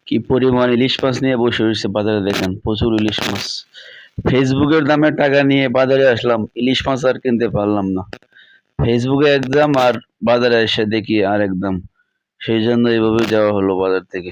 কি পরিমাণ ইলিশ মাছ নিয়ে বসে রয়েছে বাজারে, দেখেন প্রচুর ইলিশ মাছ। ফেসবুকের দামে টাকা নিয়ে বাজারে আসলাম, ইলিশ মাছ আর কিনতে পারলাম না। ফেসবুকে এক দাম আর বাজারে এসে দেখি আর এক দাম। সেই জন্য এইভাবে যাওয়া হলো বাজার থেকে।